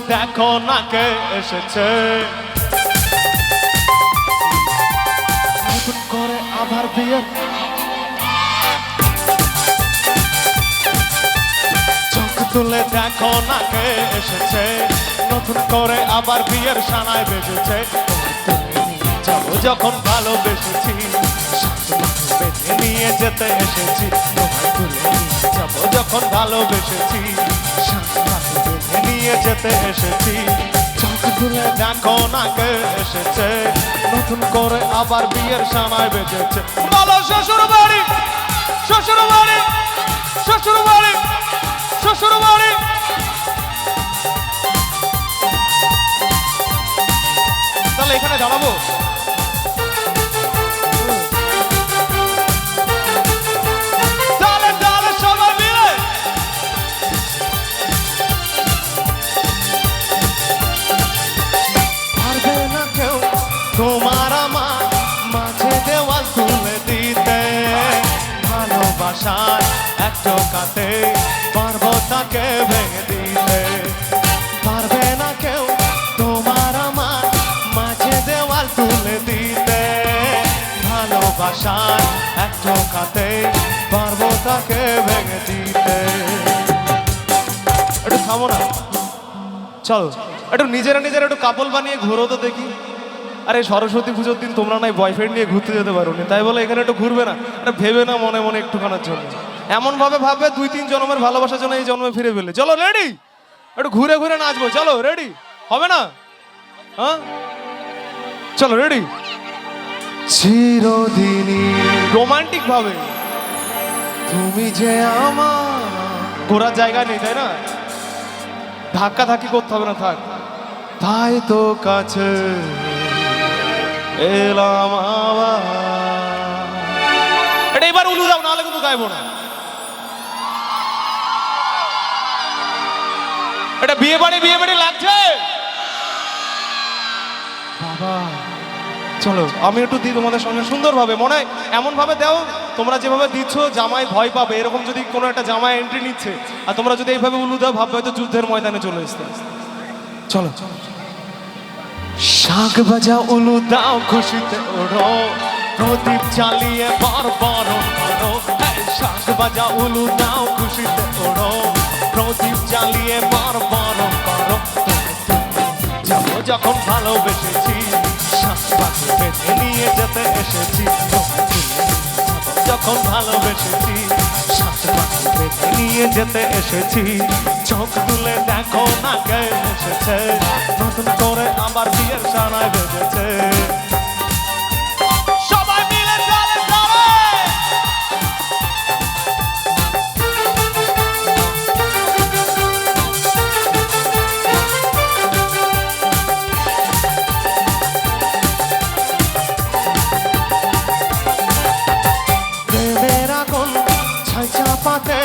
দেখো না কে এসেছে, নতুন করে আবার বিয়ের চোখ তুলে দেখো না কে এসেছে, নতুন করে আবার বিয়ের সানায় বেজেছে। যাবো যখন ভালোবেসেছি, বেঁধে নিয়ে যেতে এসেছি, তোমায় তুলে নিয়ে যাবো যখন ভালোবেসেছি, বেঁধে নিয়ে যেতে এসেছি। চোখ তুলে দেখো না কে এসেছে, নতুন করে আবার বিয়ের সানায় বেজেছে। বলো শ্বশুর বাড়ি, শ্বশুর বাড়ি, শ্বশুর বাড়ি, শ্বশুর বাড়ি। তাহলে এখানে দাঁড়াবো, তোমার আমার মাঝে দেওয়াল তুলে দিতে, ভালোবাসার এক টোকাতে পারবো তাকে ভেঙে দিতে। পারবে না কেউ তোমার আমার মাঝে দেওয়াল তুলে দিতে, ভালোবাসার এক টোকাতে পারবো তাকে ভেঙে দিতে। একটু থামো না, চলো একটু নিজেরা নিজেরা একটু কাপল বানিয়ে ঘুরো তো দেখি। আরে সরস্বতী পুজোর দিন তোমরা নাই বয়ফ্রেন্ড নিয়ে ঘুরতে যেতে পারো নি, তাই বলে এখানে একটু ঘুরবে না? আরে ভেবে না মনে মনে একটুখানার জন্য, এমন ভাবে ভাববে 2-3 জন্মের ভালোবাসার জন্য এই জন্মে ফিরে পেলে। চলো রেডি, একটু ঘুরে ঘুরে নাচবো, চলো রেডি হবে না? হ্যাঁ চলো রেডি। চিরদিনই রোমান্টিক ভাবে তুমি যে আমার, ঘোরার জায়গা নেই তাই না, ধাক্কা ধাক্কি করতে হবে না, থাক। তাই তো কাছে এলাম আবার। এটা এবার উলু দাও, নাহলে কিন্তু গাইবো না। এটা বিয়ে বাড়ি লাগছে বাবা। চলো আমি একটু দিই তোমাদের সঙ্গে সুন্দর ভাবে, মনে হয় এমন ভাবে দাও তোমরা যেভাবে দিচ্ছ জামাই ভয় পাবে। এরকম যদি কোনো একটা জামাই এন্ট্রি নিচ্ছে আর তোমরা যদি এইভাবে উলু দাও, ভাববে হয়তো যুদ্ধের ময়দানে চলে এসছে। চলো শাঁখ বাজা উলু দাও, খুশিতে ওড়ো, প্রদীপ জ্বালিয়ে বরণ করো। শাঁখ বাজা উলু দাও, খুশিতে ওড়ো, প্রদীপ জ্বালিয়ে বরণ করো। যাবো যখন ভালোবেসেছি, শাঁখ বাজে বেঁধে নিয়ে যেতে এসেছি, যখন ভালোবেসেছি, শাঁখ বাজে বেঁধে নিয়ে যেতে এসেছি। চোখ তুলে দেখো না কে এসেছে, নতুন করে আবার বিয়ের সানায় বেজেছে। সবাই মিলে তালে তালে প্রেমের আগুন ছাই চাপাতে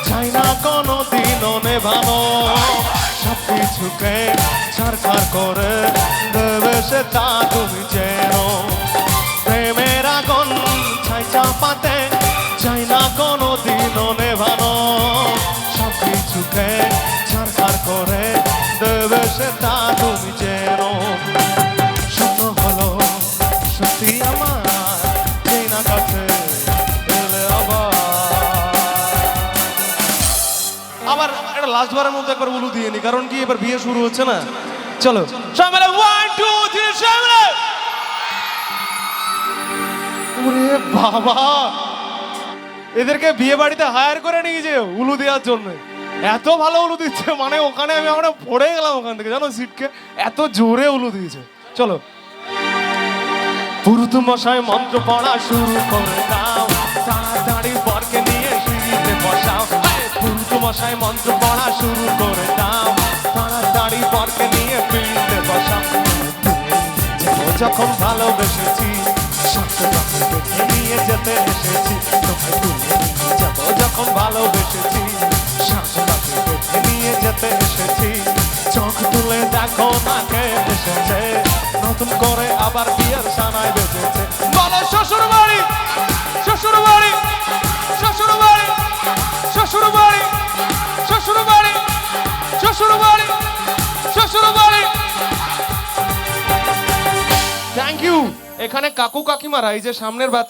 চাই না কোনো দিনও নেভানো, সবকিছুকে ছাড়খাড় করে দেবে সে তা তুমি যেন। প্রেমের আগুন ছাই চাপাতে চাই না কোনো দিনও নেভানো, সবকিছুকে ছাড়খাড় করে দেবে সে তা তুমি যেন। স্বপ্ন হলো সত্যি আমার, যেই না কাছে এলে আবার একটা লাস্ট বারের মধ্যে একবার উলু দিয়ে নি, কারণ কি এবার বিয়ে শুরু হচ্ছে না। চলো সবাই মিলে 1 2 3 সবাই মিলে। ওরে বাবা, এদেরকে বিয়ে বাড়িতে হায়ার করে নিয়ে যে উলু দেওয়ার জন্য, এত ভালো উলু দিচ্ছে, মানে ওখানে আমি আমরা পড়ে গেলাম ওখান থেকে, জানো সিটকে, এত জোরে উলু দিয়েছে। চলো পুরুত মশাই মন্ত্র পড়া শুরু করে দাও, তাড়াতাড়ি বরকে নিয়ে সিঁড়িতে বসাও। পুরুত মশাই মন্ত্র পড়া শুরু করে দাও, তাড়াতাড়ি বরকে নিয়ে সিঁড়িতে বসাও। যখন ভালোবেসেছি, বেঁধে নিয়ে যেতে এসেছি, তোমায় তুলে যাবো যখন ভালোবেসেছি, বেঁধে নিয়ে যেতে এসেছি। চোখ তুলে দেখো না কে এসেছে, নতুন করে আবার বিয়ের সানায় বেজেছে। বলো শ্বশুর বাড়ি, শ্বশুর বাড়ি, শ্বশুর বাড়ি, শ্বশুর বাড়ি, শ্বশুর বাড়ি, শ্বশুর বাড়ি, এখানে কাকু কাকিমারা এই যে সামনের বাচ্চা